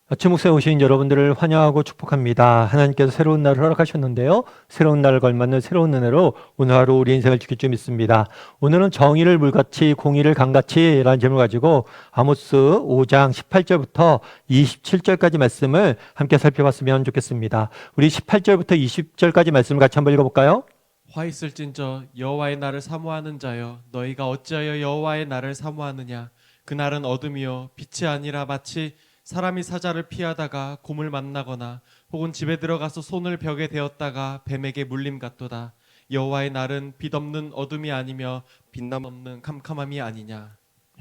아침 목소에 오신 여러분들을 환영하고 축복합니다. 하나님께서 새로운 날을 허락하셨는데요. 새로운 날을 걸맞는 새로운 은혜로 오늘 하루 우리 인생을 지킬 줄 믿습니다. 오늘은 정의를 물같이 공의를 강같이 라는 제목을 가지고 아모스 5장 18절부터 27절까지 말씀을 함께 살펴봤으면 좋겠습니다. 우리 18절부터 20절까지 말씀을 같이 한번 읽어볼까요? 화 있을진저 여호와의 날을 사모하는 자여, 너희가 어찌하여 여호와의 날을 사모하느냐? 그날은 어둠이요 빛이 아니라 마치 사람이 사자를 피하다가 곰을 만나거나 혹은 집에 들어가서 손을 벽에 대었다가 뱀에게 물림 같도다. 여호와의 날은 빛 없는 어둠이 아니며 빛남 없는 캄캄함이 아니냐.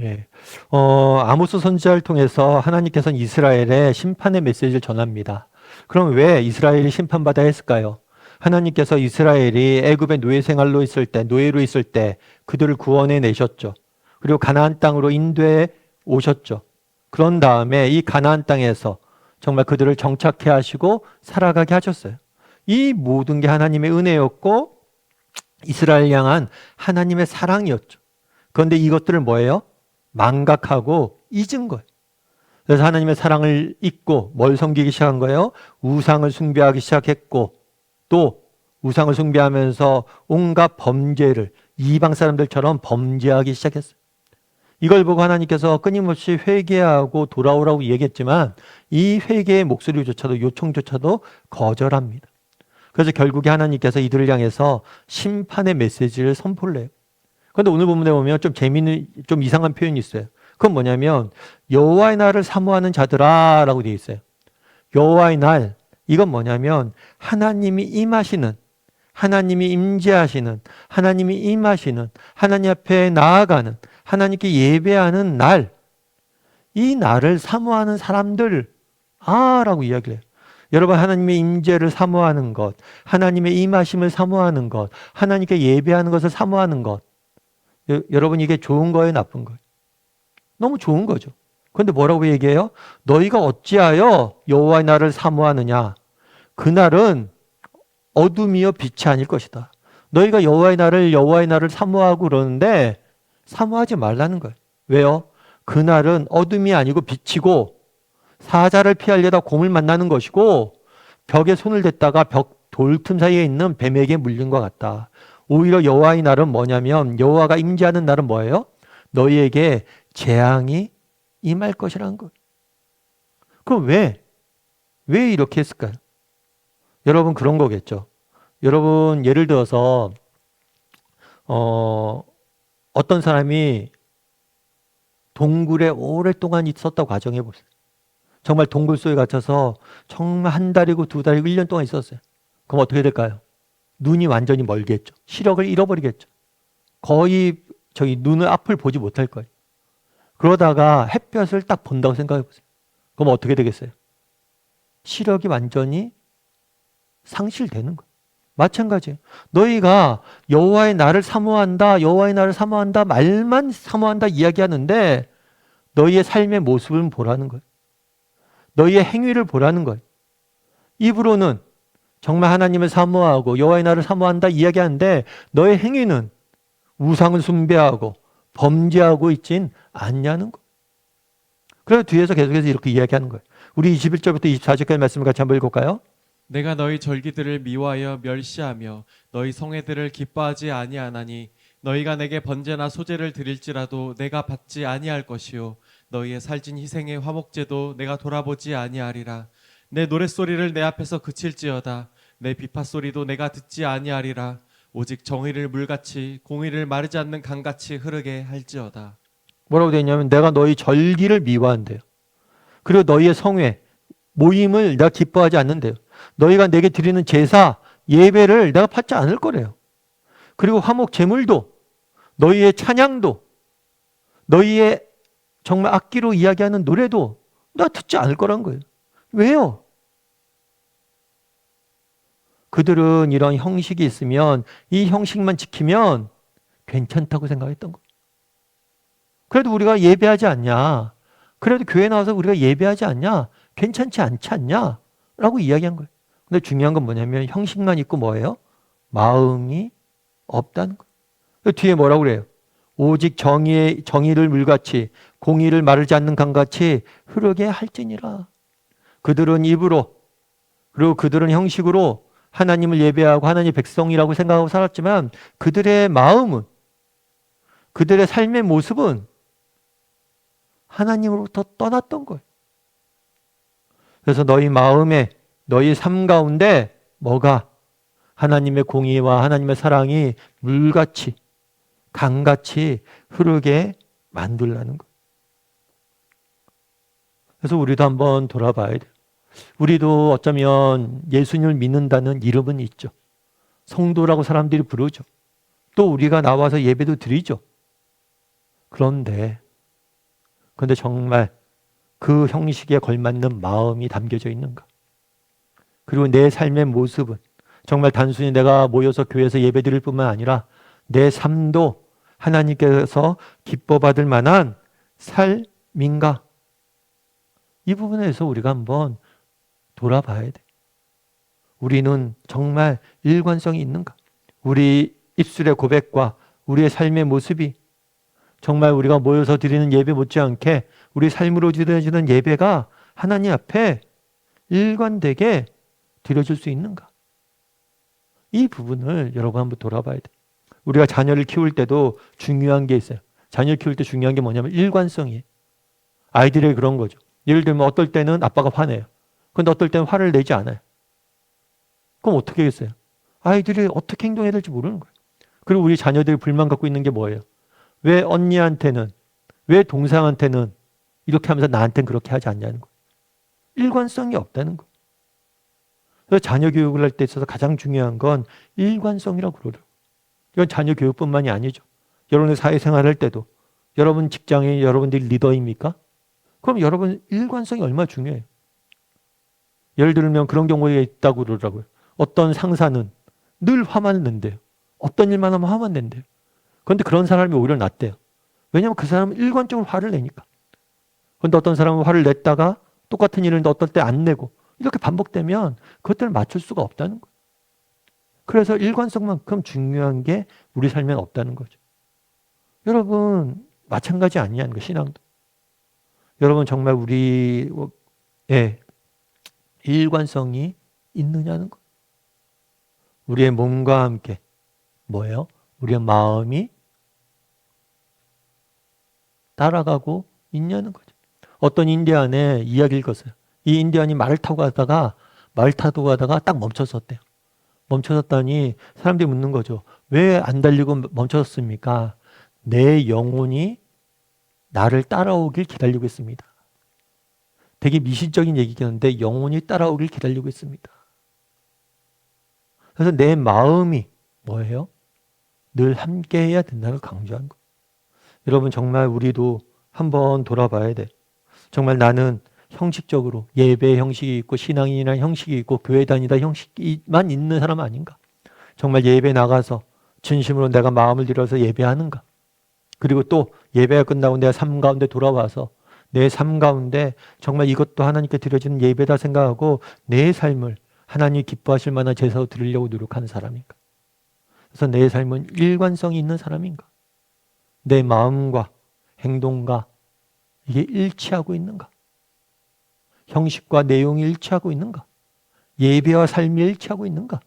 예. 아모스 선지자를 통해서 하나님께서는 이스라엘의 심판의 메시지를 전합니다. 그럼 왜 이스라엘이 심판받아야 했을까요? 하나님께서 이스라엘이 애굽의 노예 생활로 있을 때, 노예로 있을 때 그들을 구원해 내셨죠. 그리고 가나안 땅으로 인도해 오셨죠. 그런 다음에 이 가나안 땅에서 정말 그들을 정착해 하시고 살아가게 하셨어요. 이 모든 게 하나님의 은혜였고 이스라엘 향한 하나님의 사랑이었죠. 그런데 이것들을 뭐예요? 망각하고 잊은 거예요. 그래서 하나님의 사랑을 잊고 뭘 섬기기 시작한 거예요? 우상을 숭배하기 시작했고 또 우상을 숭배하면서 온갖 범죄를 이방 사람들처럼 범죄하기 시작했어요. 이걸 보고 하나님께서 끊임없이 회개하고 돌아오라고 얘기했지만 이 회개의 목소리조차도 요청조차도 거절합니다. 그래서 결국에 하나님께서 이들을 향해서 심판의 메시지를 선포를 해요. 그런데 오늘 본문에 보면 좀 이상한 표현이 있어요. 그건 뭐냐면 여호와의 날을 사모하는 자들아 라고 되어 있어요. 여호와의 날, 이건 뭐냐면 하나님이 임하시는, 하나님이 임재하시는, 하나님이 임하시는, 하나님 앞에 나아가는, 하나님께 예배하는 날, 이 날을 사모하는 사람들 라고 이야기를 해요. 여러분, 하나님의 임재를 사모하는 것, 하나님의 임하심을 사모하는 것, 하나님께 예배하는 것을 사모하는 것, 여러분 이게 좋은 거예요, 나쁜 거예요? 너무 좋은 거죠. 그런데 뭐라고 얘기해요? 너희가 어찌하여 여호와의 날을 사모하느냐? 그날은 어둠이요 빛이 아닐 것이다. 너희가 여호와의 날을 사모하고 그러는데 사모하지 말라는 거예요. 왜요? 그날은 어둠이 아니고 빛이고 사자를 피하려다 곰을 만나는 것이고 벽에 손을 댔다가 벽 돌틈 사이에 있는 뱀에게 물린 것 같다. 오히려 여호와의 날은 뭐냐면 여호와가 임재하는 날은 뭐예요? 너희에게 재앙이 임할 것이라는 거예요. 그럼 왜 이렇게 했을까요? 여러분 그런 거겠죠. 여러분 예를 들어서 어떤 사람이 동굴에 오랫동안 있었다고 가정해 보세요. 정말 동굴 속에 갇혀서 정말 한 달이고 두 달이고 1년 동안 있었어요. 그럼 어떻게 될까요? 눈이 완전히 멀겠죠. 시력을 잃어버리겠죠. 거의 눈을 앞을 보지 못할 거예요. 그러다가 햇볕을 딱 본다고 생각해 보세요. 그럼 어떻게 되겠어요? 시력이 완전히 상실되는 거예요. 마찬가지예요. 너희가 여호와의 날을 사모한다, 여호와의 날을 사모한다, 말만 사모한다 이야기하는데 너희의 삶의 모습은 보라는 거예요. 너희의 행위를 보라는 거예요. 입으로는 정말 하나님을 사모하고 여호와의 날을 사모한다 이야기하는데 너의 행위는 우상을 숭배하고 범죄하고 있진 않냐는 거예요. 그래서 뒤에서 계속해서 이렇게 이야기하는 거예요. 우리 21절부터 24절까지 말씀을 같이 한번 읽어볼까요? 내가 너희 절기들을 미워하여 멸시하며 너희 성회들을 기뻐하지 아니하나니 너희가 내게 번제나 소제를 드릴지라도 내가 받지 아니할 것이요 너희의 살진 희생의 화목제도 내가 돌아보지 아니하리라. 내 노랫소리를 내 앞에서 그칠지어다. 내 비파소리도 내가 듣지 아니하리라. 오직 정의를 물같이 공의를 마르지 않는 강같이 흐르게 할지어다. 뭐라고 되어 있냐면 내가 너희 절기를 미워한대요. 그리고 너희의 성회, 모임을 내가 기뻐하지 않는데요. 너희가 내게 드리는 제사, 예배를 내가 받지 않을 거래요. 그리고 화목 제물도, 너희의 찬양도, 너희의 정말 악기로 이야기하는 노래도 내가 듣지 않을 거란 거예요. 왜요? 그들은 이런 형식이 있으면 이 형식만 지키면 괜찮다고 생각했던 거예요. 그래도 우리가 예배하지 않냐? 그래도 교회 나와서 우리가 예배하지 않냐? 괜찮지 않지 않냐? 라고 이야기한 거예요. 근데 중요한 건 뭐냐면 형식만 있고 뭐예요? 마음이 없다는 거예요. 뒤에 뭐라고 그래요? 오직 정의를 물같이 공의를 마르지 않는 강같이 흐르게 할지니라. 그들은 입으로 그리고 그들은 형식으로 하나님을 예배하고 하나님의 백성이라고 생각하고 살았지만 그들의 마음은 그들의 삶의 모습은 하나님으로부터 떠났던 거예요. 그래서 너희 마음에 너희 삶 가운데 뭐가 하나님의 공의와 하나님의 사랑이 물같이 강같이 흐르게 만들라는 거예요. 그래서 우리도 한번 돌아봐야 돼요. 우리도 어쩌면 예수님을 믿는다는 이름은 있죠. 성도라고 사람들이 부르죠. 또 우리가 나와서 예배도 드리죠. 그런데 정말 그 형식에 걸맞는 마음이 담겨져 있는가? 그리고 내 삶의 모습은 정말 단순히 내가 모여서 교회에서 예배 드릴 뿐만 아니라 내 삶도 하나님께서 기뻐 받을 만한 삶인가? 이 부분에서 우리가 한번 돌아봐야 돼. 우리는 정말 일관성이 있는가? 우리 입술의 고백과 우리의 삶의 모습이 정말 우리가 모여서 드리는 예배 못지않게 우리 삶으로 드려지는 예배가 하나님 앞에 일관되게 드려질 수 있는가? 이 부분을 여러분 한번 돌아봐야 돼. 우리가 자녀를 키울 때도 중요한 게 있어요. 자녀를 키울 때 중요한 게 뭐냐면 일관성이에요. 아이들이 그런 거죠. 예를 들면 어떨 때는 아빠가 화내요. 근데 어떨 때는 화를 내지 않아요. 그럼 어떻게 하겠어요? 아이들이 어떻게 행동해야 될지 모르는 거예요. 그리고 우리 자녀들이 불만 갖고 있는 게 뭐예요? 왜 언니한테는, 왜 동생한테는 이렇게 하면서 나한테는 그렇게 하지 않냐는 거예요. 일관성이 없다는 거예요. 그래서 자녀 교육을 할 때 있어서 가장 중요한 건 일관성이라고 그러더라고요. 이건 자녀 교육뿐만이 아니죠. 여러분의 사회생활 할 때도 여러분 직장에 여러분들이 리더입니까? 그럼 여러분 일관성이 얼마나 중요해요. 예를 들면 그런 경우가 있다고 그러더라고요. 어떤 상사는 늘 화만 낸대요. 어떤 일만 하면 화만 낸대요. 그런데 그런 사람이 오히려 낫대요. 왜냐하면 그 사람은 일관적으로 화를 내니까. 그런데 어떤 사람은 화를 냈다가 똑같은 일을 어떨 때 안 내고 이렇게 반복되면 그것들을 맞출 수가 없다는 거예요. 그래서 일관성만큼 중요한 게 우리 삶엔 없다는 거죠. 여러분 마찬가지 아니냐는 거예요. 신앙도. 여러분 정말 우리의 일관성이 있느냐는 거예요. 우리의 몸과 함께 뭐예요? 우리의 마음이 따라가고 있냐는 거죠. 어떤 인디안의 이야기를 읽었어요. 이 인디안이 말을 타고 가다가 딱 멈춰섰대요. 멈춰섰더니 사람들이 묻는 거죠. 왜 안 달리고 멈춰섰습니까? 내 영혼이 나를 따라오길 기다리고 있습니다. 되게 미신적인 얘기긴 한데 영혼이 따라오길 기다리고 있습니다. 그래서 내 마음이 뭐예요? 늘 함께해야 된다는 걸 강조한 거예요. 여러분 정말 우리도 한번 돌아봐야 돼. 정말 나는 형식적으로 예배 형식이 있고 신앙이나 형식이 있고 교회 다니다 형식만 있는 사람 아닌가? 정말 예배 나가서 진심으로 내가 마음을 들여서 예배하는가? 그리고 또 예배가 끝나고 내가 삶 가운데 돌아와서 내 삶 가운데 정말 이것도 하나님께 드려지는 예배다 생각하고 내 삶을 하나님이 기뻐하실 만한 제사로 드리려고 노력하는 사람인가? 그래서 내 삶은 일관성이 있는 사람인가? 내 마음과 행동과 이게 일치하고 있는가? 형식과 내용이 일치하고 있는가? 예배와 삶이 일치하고 있는가?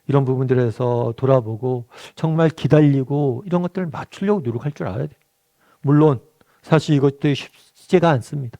이런 부분들에서 돌아보고 정말 기다리고 이런 것들을 맞추려고 노력할 줄 알아야 돼요. 물론 사실 이것도 쉽지가 않습니다.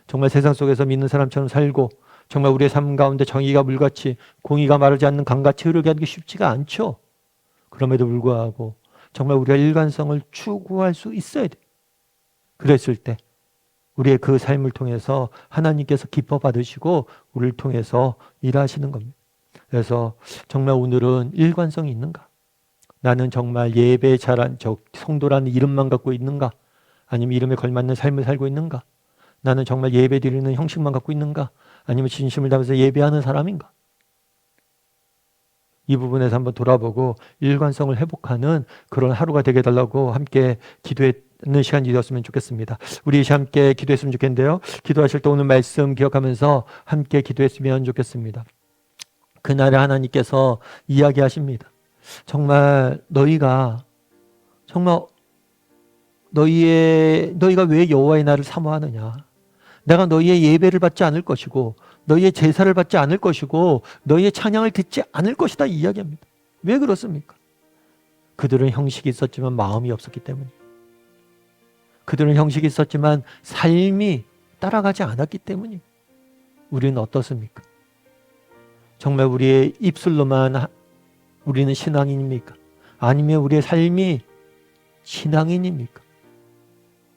정말 세상 속에서 믿는 사람처럼 살고 정말 우리의 삶 가운데 정의가 물같이 공의가 마르지 않는 강같이 흐르게 하는 게 쉽지가 않죠. 그럼에도 불구하고 정말 우리가 일관성을 추구할 수 있어야 돼요. 그랬을 때 우리의 그 삶을 통해서 하나님께서 기뻐 받으시고 우리를 통해서 일하시는 겁니다. 그래서 정말 오늘은 일관성이 있는가? 나는 정말 예배에 잘한 성도라는 이름만 갖고 있는가? 아니면 이름에 걸맞는 삶을 살고 있는가? 나는 정말 예배 드리는 형식만 갖고 있는가? 아니면 진심을 담아서 예배하는 사람인가? 이 부분에서 한번 돌아보고 일관성을 회복하는 그런 하루가 되게 해달라고 함께 기도하는 시간이 되었으면 좋겠습니다. 우리 함께 기도했으면 좋겠는데요. 기도하실 때 오늘 말씀 기억하면서 함께 기도했으면 좋겠습니다. 그날에 하나님께서 이야기하십니다. 정말 너희가 정말 너희가 왜 여호와의 날을 사모하느냐? 내가 너희의 예배를 받지 않을 것이고 너희의 제사를 받지 않을 것이고 너희의 찬양을 듣지 않을 것이다 이야기합니다. 왜 그렇습니까? 그들은 형식이 있었지만 마음이 없었기 때문이에요. 그들은 형식이 있었지만 삶이 따라가지 않았기 때문이에요. 우리는 어떻습니까? 정말 우리의 입술로만 우리는 신앙인입니까? 아니면 우리의 삶이 신앙인입니까?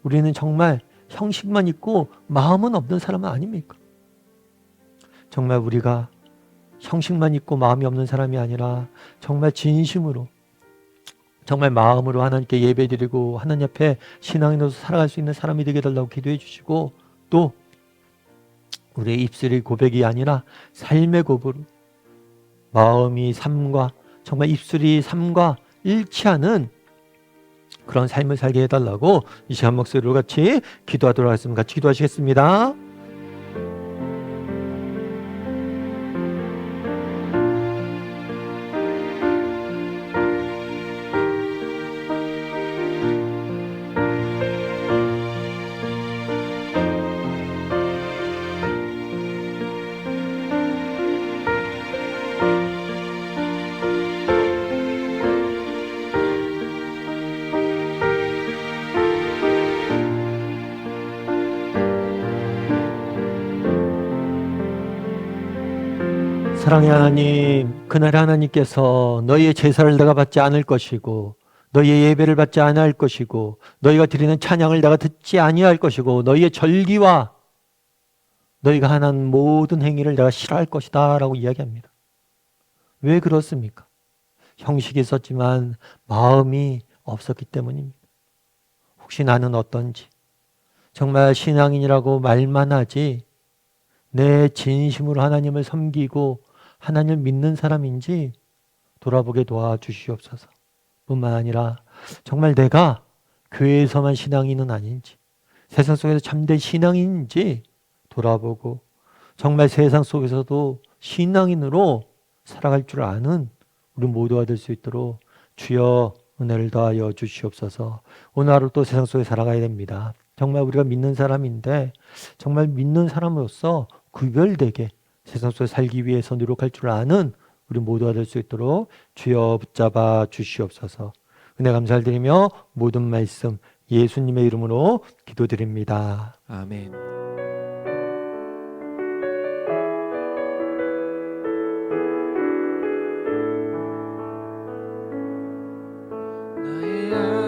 우리는 정말 형식만 있고 마음은 없는 사람은 아닙니까? 정말 우리가 형식만 있고 마음이 없는 사람이 아니라 정말 진심으로 정말 마음으로 하나님께 예배드리고 하나님 앞에 신앙인으로서 살아갈 수 있는 사람이 되게 해달라고 기도해 주시고, 또 우리의 입술의 고백이 아니라 삶의 고백으로 마음이 삶과 정말 입술이 삶과 일치하는 그런 삶을 살게 해달라고 이 시간 목소리로 같이 기도하도록 하겠습니다. 같이 기도하시겠습니다. 사랑의 하나님, 그날 하나님께서 너희의 제사를 내가 받지 않을 것이고 너희의 예배를 받지 아니할 것이고 너희가 드리는 찬양을 내가 듣지 아니할 것이고 너희의 절기와 너희가 하는 모든 행위를 내가 싫어할 것이다 라고 이야기합니다. 왜 그렇습니까? 형식이 있었지만 마음이 없었기 때문입니다. 혹시 나는 어떤지, 정말 신앙인이라고 말만 하지 내 진심으로 하나님을 섬기고 하나님을 믿는 사람인지 돌아보게 도와주시옵소서. 뿐만 아니라 정말 내가 교회에서만 신앙인은 아닌지, 세상 속에서 참된 신앙인인지 돌아보고 정말 세상 속에서도 신앙인으로 살아갈 줄 아는 우리 모두가 될 수 있도록 주여 은혜를 더하여 주시옵소서. 오늘 하루 또 세상 속에 살아가야 됩니다. 정말 우리가 믿는 사람인데 정말 믿는 사람으로서 구별되게 세상 속에 살기 위해서 노력할 줄 아는 우리 모두가 될 수 있도록 주여 붙잡아 주시옵소서. 은혜 감사를 드리며 모든 말씀 예수님의 이름으로 기도드립니다. 아멘. 나의